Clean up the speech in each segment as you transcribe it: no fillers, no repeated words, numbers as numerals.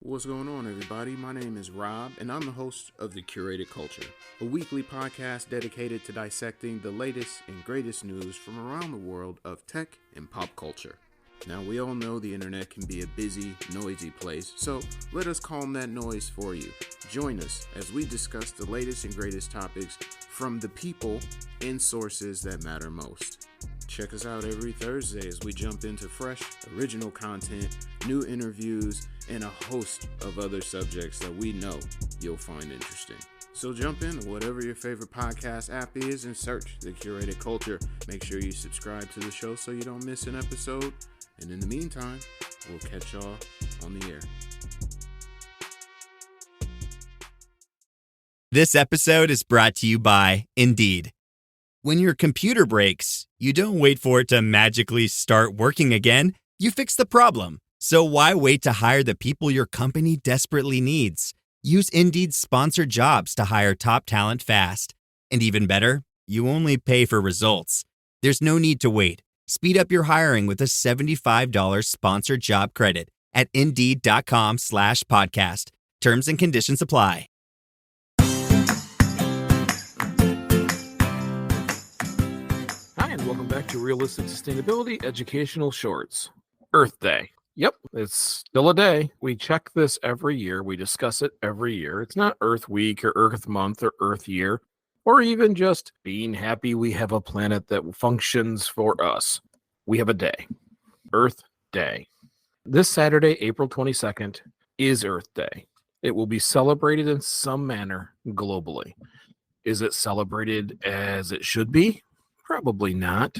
What's going on, everybody? My name is Rob, and I'm the host of The Curated Culture, a weekly podcast dedicated to dissecting the latest and greatest news from around the world of tech and pop culture. Now, we all know the internet can be a busy, noisy place, so let us calm that noise for you. Join us as we discuss the latest and greatest topics from the people and sources that matter most. Check us out every Thursday as we jump into fresh, original content, new interviews, and a host of other subjects that we know you'll find interesting. So jump in to whatever your favorite podcast app is and search The Curated Culture. Make sure you subscribe to the show so you don't miss an episode. And in the meantime, we'll catch y'all on the air. This episode is brought to you by Indeed. When your computer breaks, you don't wait for it to magically start working again. You fix the problem. So why wait to hire the people your company desperately needs? Use Indeed's sponsored jobs to hire top talent fast. And even better, you only pay for results. There's no need to wait. Speed up your hiring with a $75 sponsored job credit at Indeed.com/podcast. Terms and conditions apply. Hi, and welcome back to Realistic Sustainability Educational Shorts. Earth Day. Yep, it's still a day. We check this every year. We discuss it every year. It's not Earth Week or Earth Month or Earth Year, or even just being happy we have a planet that functions for us. We have a day. Earth Day. This Saturday, April 22nd, is Earth Day. It will be celebrated in some manner globally. Is it celebrated as it should be? Probably not.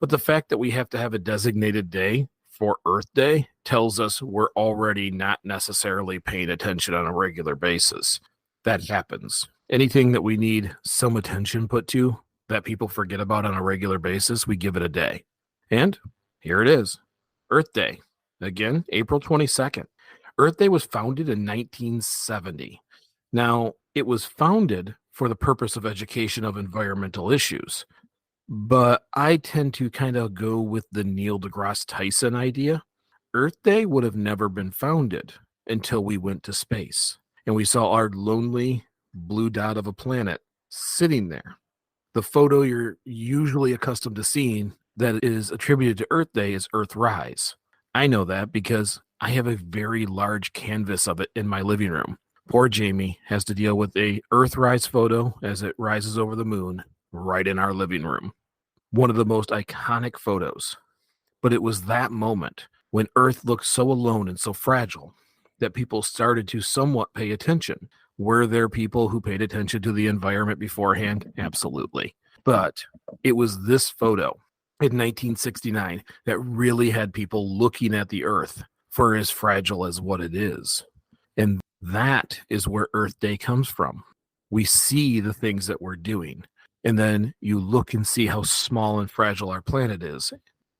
But the fact that we have to have a designated day for Earth Day tells us we're already not necessarily paying attention on a regular basis. That happens. Anything that we need some attention put to that people forget about on a regular basis, we give it a day. And here it is, Earth Day. Again, April 22nd. Earth Day was founded in 1970. Now, it was founded for the purpose of education of environmental issues. But I tend to kind of go with the Neil deGrasse Tyson idea. Earth Day would have never been founded until we went to space and we saw our lonely blue dot of a planet sitting there. The photo you're usually accustomed to seeing that is attributed to Earth Day is Earthrise. I know that because I have a very large canvas of it in my living room. Poor Jamie has to deal with a Earthrise photo as it rises over the moon right in our living room. One of the most iconic photos. But it was that moment when Earth looked so alone and so fragile that people started to somewhat pay attention. Were there people who paid attention to the environment beforehand? Absolutely. But it was this photo in 1969 that really had people looking at the Earth for as fragile as what it is. And that is where Earth Day comes from. We see the things that we're doing. And then you look and see how small and fragile our planet is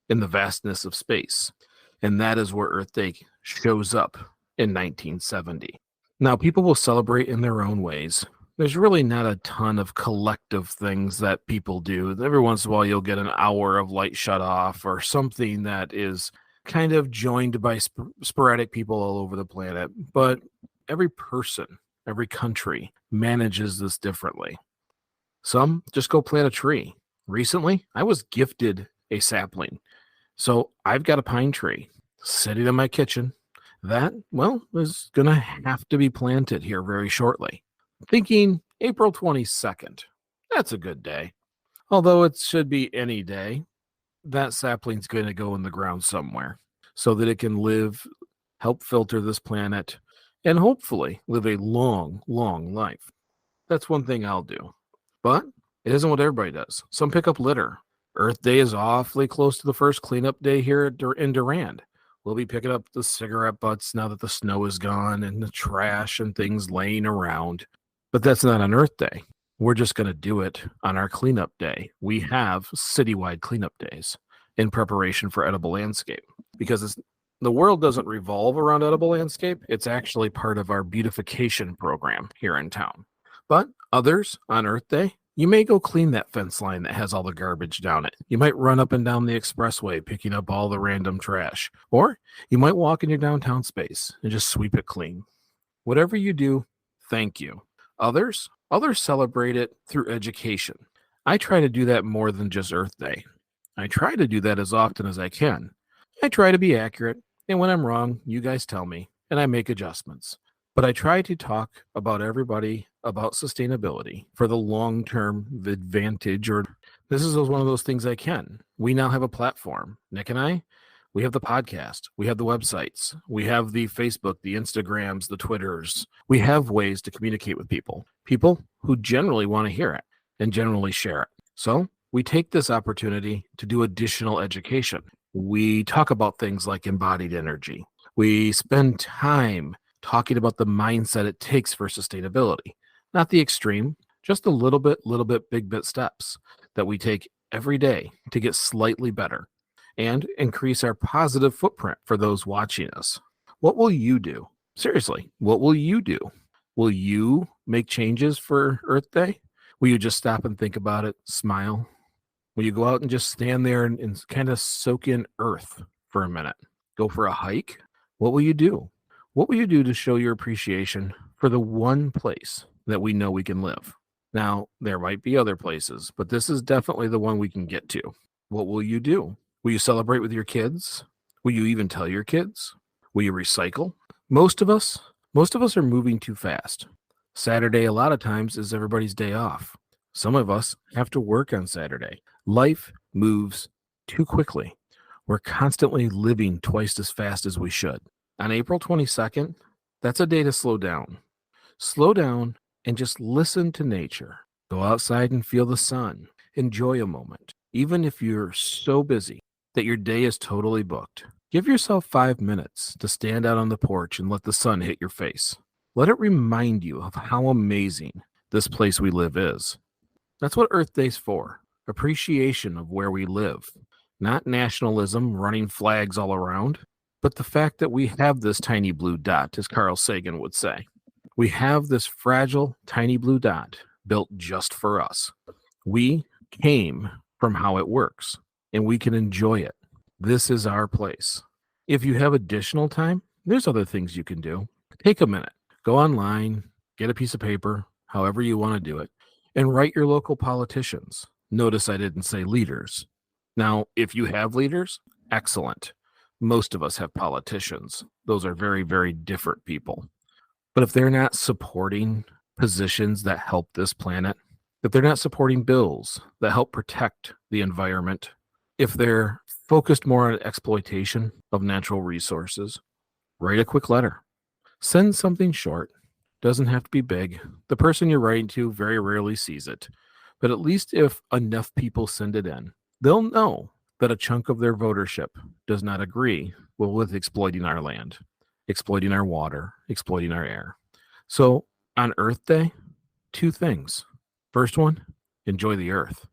in the vastness of space. And that is where Earth Day shows up in 1970. Now, people will celebrate in their own ways. There's really not a ton of collective things that people do. Every once in a while, you'll get an hour of light shut off or something that is kind of joined by sporadic people all over the planet. But every person, every country manages this differently. Some just go plant a tree. Recently, I was gifted a sapling. So I've got a pine tree sitting in my kitchen that, well, is going to have to be planted here very shortly. Thinking April 22nd. That's a good day. Although it should be any day, that sapling's going to go in the ground somewhere so that it can live, help filter this planet, and hopefully live a long, long life. That's one thing I'll do. But it isn't what everybody does. Some pick up litter. Earth Day is awfully close to the first cleanup day here in Durand. We'll be picking up the cigarette butts now that the snow is gone and the trash and things laying around. But that's not on Earth Day. We're just going to do it on our cleanup day. We have citywide cleanup days in preparation for edible landscape because the world doesn't revolve around edible landscape. It's actually part of our beautification program here in town. But others on Earth Day You may go clean that fence line that has all the garbage down it. You might run up and down the expressway picking up all the random trash. Or you might walk in your downtown space and just sweep it clean. Whatever you do, thank you. Others celebrate it through education. I try to do that more than just Earth Day. I try to do that as often as I can. I try to be accurate, and when I'm wrong, you guys tell me, and I make adjustments. But I try to talk about everybody about sustainability for the long-term advantage, or this is one of those things I can. We now have a platform. Nick and I, we have the podcast, we have the websites, we have the Facebook, the Instagrams, the Twitters. We have ways to communicate with people who generally want to hear it and generally share it. So we take this opportunity to do additional education. We talk about things like embodied energy. We spend time talking about the mindset it takes for sustainability, not the extreme, just a little bit, big bit steps that we take every day to get slightly better and increase our positive footprint for those watching us. What will you do? Seriously, what will you do? Will you make changes for Earth Day? Will you just stop and think about it, smile? Will you go out and just stand there and kind of soak in Earth for a minute? Go for a hike? What will you do? What will you do to show your appreciation for the one place that we know we can live? Now, there might be other places, but this is definitely the one we can get to. What will you do? Will you celebrate with your kids? Will you even tell your kids? Will you recycle? Most of us are moving too fast. Saturday, a lot of times, is everybody's day off. Some of us have to work on Saturday. Life moves too quickly. We're constantly living twice as fast as we should. On April 22nd, that's a day to slow down. Slow down and just listen to nature. Go outside and feel the sun. Enjoy a moment. Even if you're so busy that your day is totally booked, give yourself 5 minutes to stand out on the porch and let the sun hit your face. Let it remind you of how amazing this place we live is. That's what Earth Day's for. Appreciation of where we live. Not nationalism, running flags all around, but the fact that we have this tiny blue dot, as Carl Sagan would say. We have this fragile, tiny blue dot built just for us. We came from how it works, and we can enjoy it. This is our place. If you have additional time, there's other things you can do. Take a minute. Go online, get a piece of paper, however you want to do it, and write your local politicians. Notice I didn't say leaders. Now, if you have leaders, excellent. Most of us have politicians. Those are very, very different people. But if they're not supporting positions that help this planet, if they're not supporting bills that help protect the environment, if they're focused more on exploitation of natural resources, write a quick letter. Send something short. Doesn't have to be big. The person you're writing to very rarely sees it. But at least if enough people send it in, they'll know that a chunk of their votership does not agree with exploiting our land, exploiting our water, exploiting our air. So on Earth Day, 2 things. First one, enjoy the earth.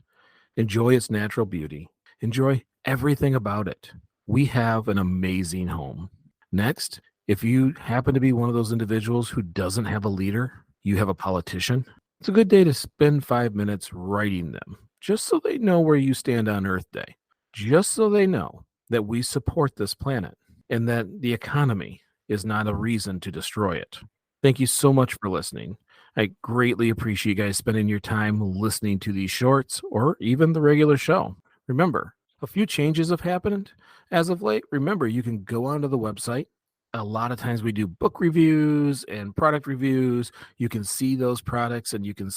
Enjoy its natural beauty. Enjoy everything about it. We have an amazing home. Next, if you happen to be one of those individuals who doesn't have a leader, you have a politician, it's a good day to spend 5 minutes writing them, just so they know where you stand on Earth Day, just so they know that we support this planet and that the economy is not a reason to destroy it. Thank you so much for listening. I greatly appreciate you guys spending your time listening to these shorts or even the regular show. Remember, a few changes have happened as of late. Remember, you can go onto the website. A lot of times we do book reviews and product reviews. You can see those products and you can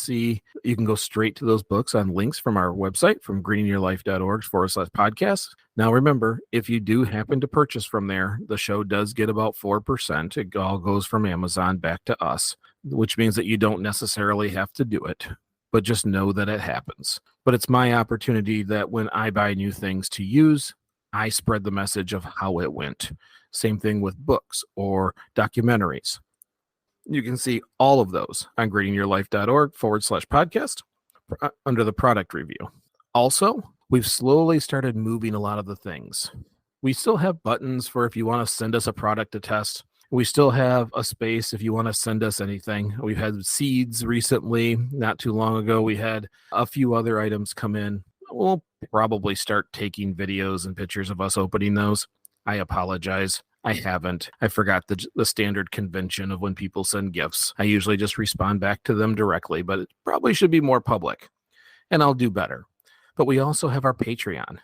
go straight to those books on links from our website, from greeningyourlife.org/podcast. Now, remember, if you do happen to purchase from there, the show does get about 4%. It all goes from Amazon back to us, which means that you don't necessarily have to do it, but just know that it happens. But it's my opportunity that when I buy new things to use, I spread the message of how it went. Same thing with books or documentaries. You can see all of those on greeningyourlife.org/podcast under the product review. Also, we've slowly started moving a lot of the things. We still have buttons for if you want to send us a product to test. We still have a space if you want to send us anything. We've had seeds recently. Not too long ago, we had a few other items come in. We'll probably start taking videos and pictures of us opening those. I apologize. I haven't. I forgot the standard convention of when people send gifts. I usually just respond back to them directly, but it probably should be more public, and I'll do better. But we also have our Patreon.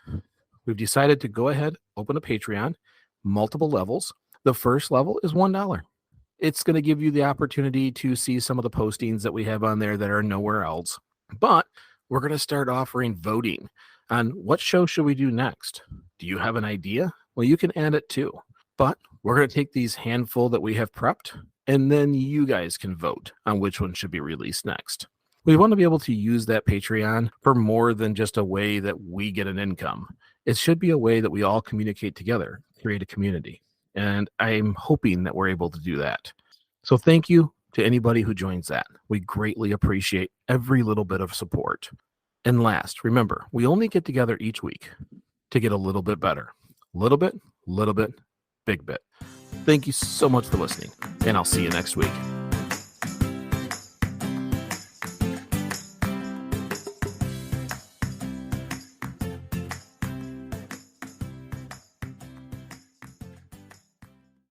We've decided to go ahead, open a Patreon, multiple levels. The first level is $1. It's going to give you the opportunity to see some of the postings that we have on there that are nowhere else. But we're going to start offering voting on what show should we do next. Do you have an idea? Well, you can add it too. But we're going to take these handful that we have prepped, and then you guys can vote on which one should be released next. We want to be able to use that Patreon for more than just a way that we get an income. It should be a way that we all communicate together, create a community. And I'm hoping that we're able to do that. So thank you to anybody who joins that. We greatly appreciate every little bit of support. And last, remember, we only get together each week to get a little bit better. Little bit, big bit. Thank you so much for listening, and I'll see you next week.